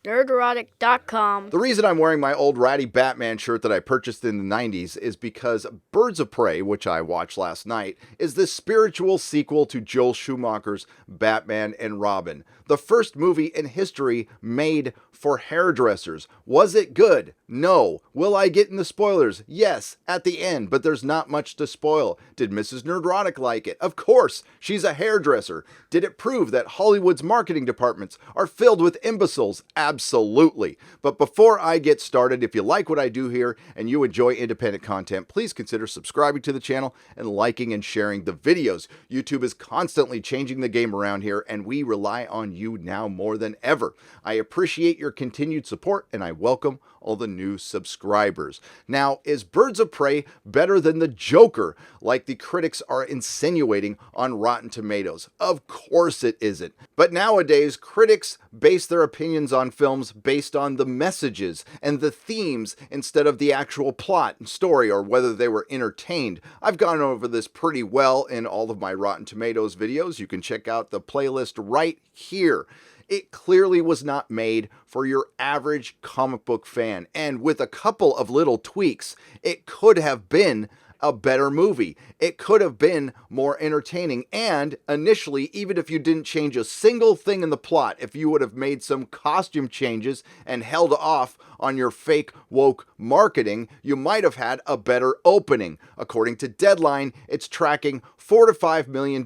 Nerderotic.com. The reason I'm wearing my old ratty Batman shirt that I purchased in the 90s is because Birds of Prey, which I watched last night, is the spiritual sequel to Joel Schumacher's Batman and Robin, the first movie in history made for hairdressers. Was it good? No. Will I get in the spoilers? Yes, at the end, but there's not much to spoil. Did Mrs. Nerdrotic like it? Of course, she's a hairdresser. Did it prove that Hollywood's marketing departments are filled with imbeciles? Absolutely. But before I get started, if you like what I do here and you enjoy independent content, please consider subscribing to the channel and liking and sharing the videos. YouTube is constantly changing the game around here, and we rely on you now more than ever. I appreciate your continued support, and I welcome all the new subscribers. Now, is Birds of Prey better than the Joker, like the critics are insinuating on Rotten Tomatoes? Of course it isn't. But nowadays, critics base their opinions on films based on the messages and the themes instead of the actual plot and story, or whether they were entertained. I've gone over this pretty well in all of my Rotten Tomatoes videos. You can check out the playlist right here. It clearly was not made for your average comic book fan, and with a couple of little tweaks, it could have been a better movie. It could have been more entertaining, and initially, even if you didn't change a single thing in the plot, if you would have made some costume changes and held off on your fake woke marketing, you might have had a better opening. According to Deadline, it's tracking $4 to $5 million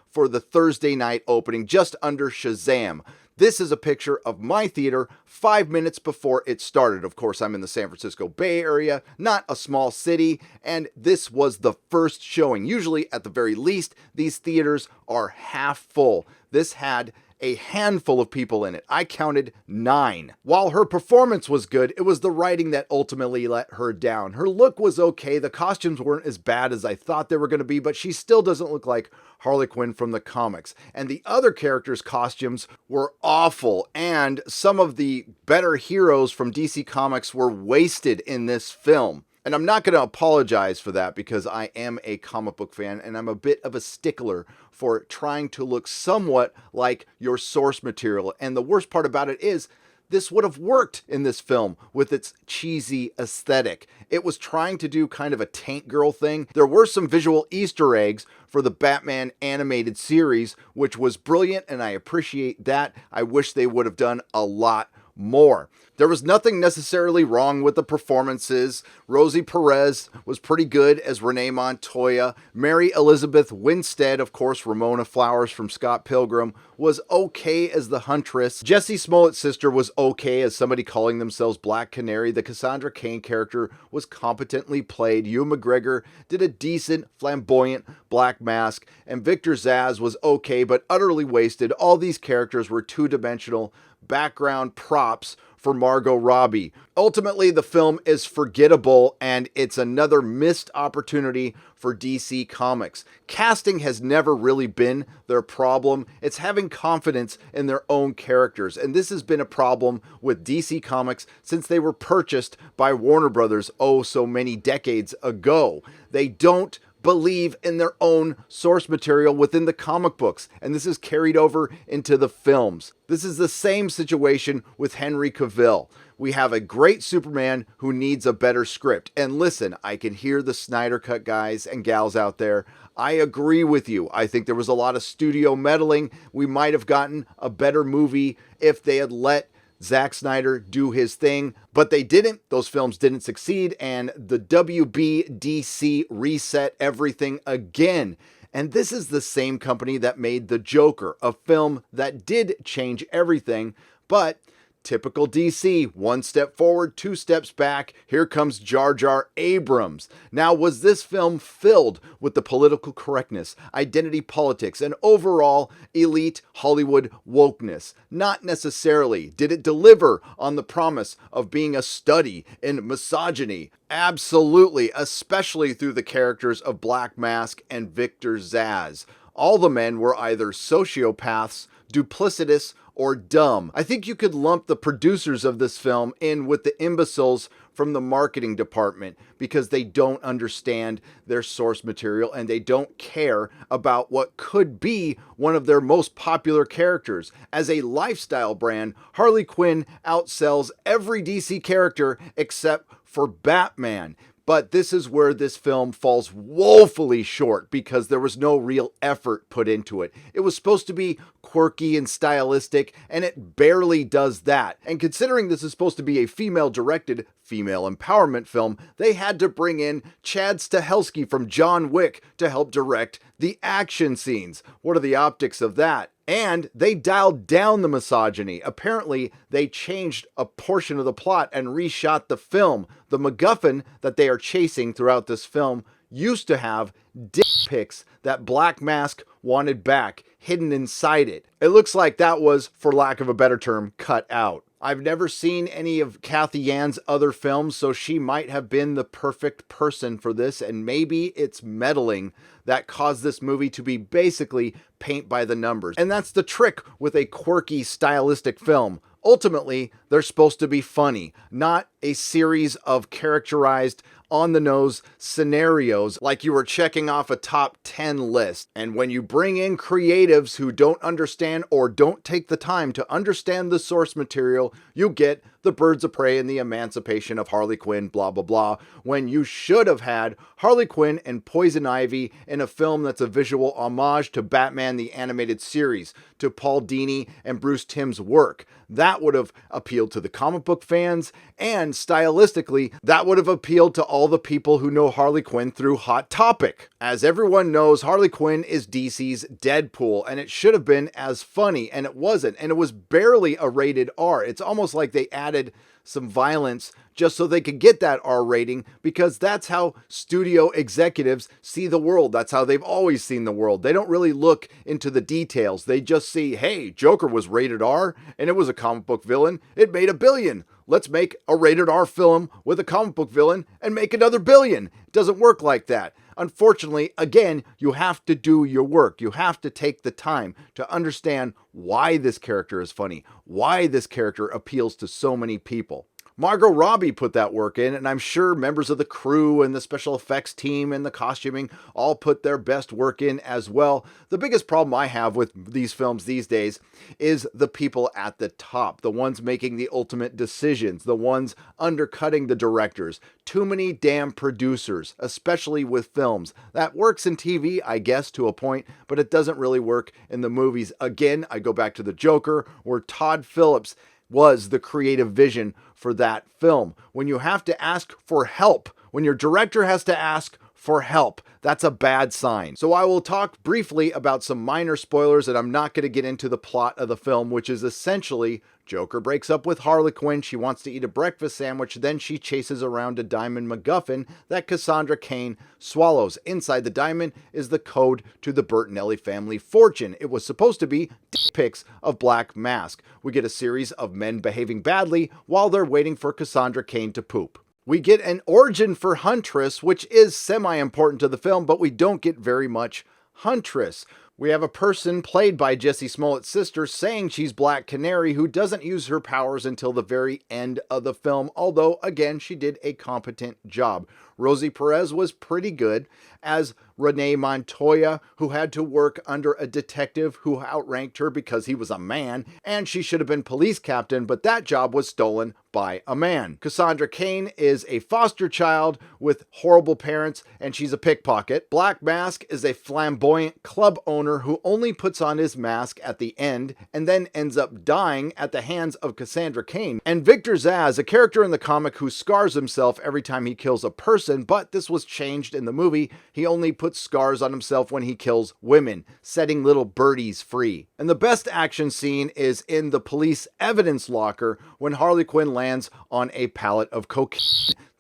for the Thursday night opening, just under Shazam. This is a picture of my theater 5 minutes before it started. Of course, I'm in the San Francisco Bay Area, not a small city, and this was the first showing. Usually, at the very least, these theaters are half full. This had a handful of people in it. I counted 9. While her performance was good, it was the writing that ultimately let her down. Her look was okay. The costumes weren't as bad as I thought they were going to be, but she still doesn't look like Harley Quinn from the comics. And the other characters' costumes were awful, and some of the better heroes from DC Comics were wasted in this film. And I'm not going to apologize for that, because I am a comic book fan and I'm a bit of a stickler for trying to look somewhat like your source material. And the worst part about it is, this would have worked in this film with its cheesy aesthetic. It was trying to do kind of a Tank Girl thing. There were some visual Easter eggs for the Batman animated series, which was brilliant, and I appreciate that. I wish they would have done a lot more. There was nothing necessarily wrong with the performances. Rosie Perez was pretty good as Renee Montoya. Mary Elizabeth Winstead, of course, Ramona Flowers from Scott Pilgrim, was okay as the Huntress. Jessie Smollett's sister was okay as somebody calling themselves Black Canary. The Cassandra Cain character was competently played. Ewan McGregor did a decent, flamboyant Black Mask, and Victor Zsasz was okay, but utterly wasted. All these characters were two-dimensional background props for Margot Robbie. Ultimately, the film is forgettable, and it's another missed opportunity for DC Comics. Casting has never really been their problem. It's having confidence in their own characters, and this has been a problem with DC Comics since they were purchased by Warner Brothers so many decades ago. They don't believe in their own source material within the comic books, and this is carried over into the films. This is the same situation with Henry Cavill. We have a great Superman who needs a better script. And listen, I can hear the Snyder Cut guys and gals out there. I agree with you. I think there was a lot of studio meddling. We might have gotten a better movie if they had let Zack Snyder do his thing, but they didn't. Those films didn't succeed, and the WBDC reset everything again. And this is the same company that made The Joker, a film that did change everything, but typical DC, one step forward, two steps back. Here comes Jar Jar Abrams. Now, was this film filled with the political correctness, identity politics, and overall elite Hollywood wokeness? Not necessarily. Did it deliver on the promise of being a study in misogyny? Absolutely, especially through the characters of Black Mask and Victor Zsasz. All the men were either sociopaths, duplicitous, or dumb. I think you could lump the producers of this film in with the imbeciles from the marketing department because they don't understand their source material and they don't care about what could be one of their most popular characters. As a lifestyle brand, Harley Quinn outsells every DC character except for Batman. But this is where this film falls woefully short because there was no real effort put into it. It was supposed to be quirky and stylistic, and it barely does that. And considering this is supposed to be a female-directed, female empowerment film, they had to bring in Chad Stahelski from John Wick to help direct the action scenes. What are the optics of that? And they dialed down the misogyny. Apparently, they changed a portion of the plot and reshot the film. The MacGuffin that they are chasing throughout this film used to have dick pics that Black Mask wanted back, hidden inside it. It looks like that was, for lack of a better term, cut out. I've never seen any of Kathy Yan's other films, so she might have been the perfect person for this, and maybe it's meddling that caused this movie to be basically paint by the numbers. And that's the trick with a quirky, stylistic film. Ultimately, they're supposed to be funny, not a series of characterized, on-the-nose scenarios like you were checking off a top 10 list. And when you bring in creatives who don't understand or don't take the time to understand the source material, you get the Birds of Prey and the emancipation of Harley Quinn, blah, blah, blah, when you should have had Harley Quinn and Poison Ivy in a film that's a visual homage to Batman the Animated Series, to Paul Dini and Bruce Timm's work. That would have appealed to the comic book fans, and stylistically, that would have appealed to all the people who know Harley Quinn through Hot Topic. As everyone knows, Harley Quinn is DC's Deadpool, and it should have been as funny, and it wasn't, and it was barely a rated R. It's almost like they added some violence just so they could get that R rating, because that's how studio executives see the world. That's how they've always seen the world. They don't really look into the details. They just see, hey, Joker was rated R and it was a comic book villain. It made $1 billion. Let's make a rated R film with a comic book villain and make another $1 billion. It doesn't work like that. Unfortunately, again, you have to do your work. You have to take the time to understand why this character is funny, why this character appeals to so many people. Margot Robbie put that work in, and I'm sure members of the crew and the special effects team and the costuming all put their best work in as well. The biggest problem I have with these films these days is the people at the top, the ones making the ultimate decisions, the ones undercutting the directors. Too many damn producers, especially with films. That works in TV, I guess, to a point, but it doesn't really work in the movies. Again, I go back to The Joker, where Todd Phillips was the creative vision for that film. When you have to ask for help, when your director has to ask for help, that's a bad sign. So I will talk briefly about some minor spoilers, and I'm not going to get into the plot of the film, which is essentially Joker breaks up with Harley Quinn. She wants to eat a breakfast sandwich. Then she chases around a diamond MacGuffin that Cassandra Cain swallows. Inside the diamond is the code to the Bertinelli family fortune. It was supposed to be dick pics of Black Mask. We get a series of men behaving badly while they're waiting for Cassandra Cain to poop. We get an origin for Huntress, which is semi-important to the film, but we don't get very much Huntress. We have a person played by Jesse Smollett's sister saying she's Black Canary, who doesn't use her powers until the very end of the film, although, again, she did a competent job. Rosie Perez was pretty good as Renee Montoya, who had to work under a detective who outranked her because he was a man, and she should have been police captain, but that job was stolen by a man. Cassandra Cain is a foster child with horrible parents, and she's a pickpocket. Black Mask is a flamboyant club owner who only puts on his mask at the end and then ends up dying at the hands of Cassandra Cain. And Victor Zsasz, a character in the comic who scars himself every time he kills a person, but this was changed in the movie. He only puts scars on himself when he kills women, setting little birdies free. And the best action scene is in the police evidence locker when Harley Quinn lands on a pallet of cocaine.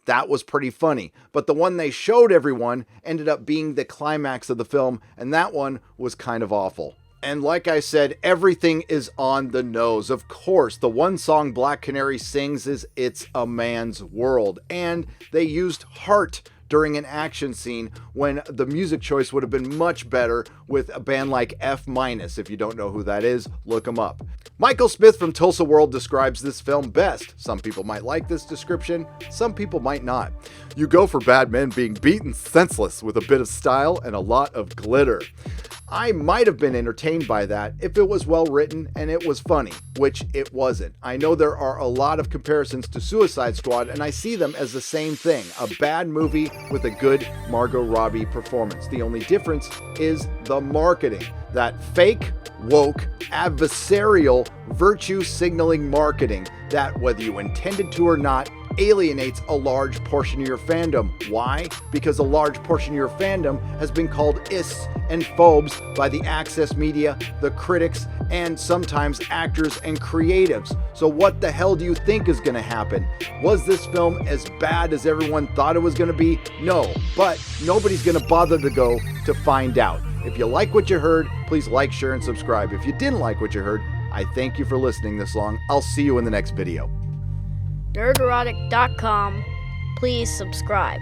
That was pretty funny, but the one they showed everyone ended up being the climax of the film, and that one was kind of awful. And like I said, everything is on the nose. Of course, the one song Black Canary sings is It's a Man's World, and they used heart during an action scene when the music choice would have been much better with a band like F-. If you don't know who that is, look them up. Michael Smith from Tulsa World describes this film best. Some people might like this description, some people might not. You go for bad men being beaten senseless with a bit of style and a lot of glitter. I might have been entertained by that if it was well written and it was funny, which it wasn't. I know there are a lot of comparisons to Suicide Squad, and I see them as the same thing, a bad movie with a good Margot Robbie performance. The only difference is the marketing. That fake, woke, adversarial, virtue signaling marketing that, whether you intended to or not, alienates a large portion of your fandom. Why? Because a large portion of your fandom has been called ists and phobes by the access media, the critics, and sometimes actors and creatives. So what the hell do you think is going to happen? Was this film as bad as everyone thought it was going to be? No, but nobody's going to bother to go to find out. If you like what you heard, please like, share, and subscribe. If you didn't like what you heard, I thank you for listening this long. I'll see you in the next video. Nerderotic.com. Please subscribe.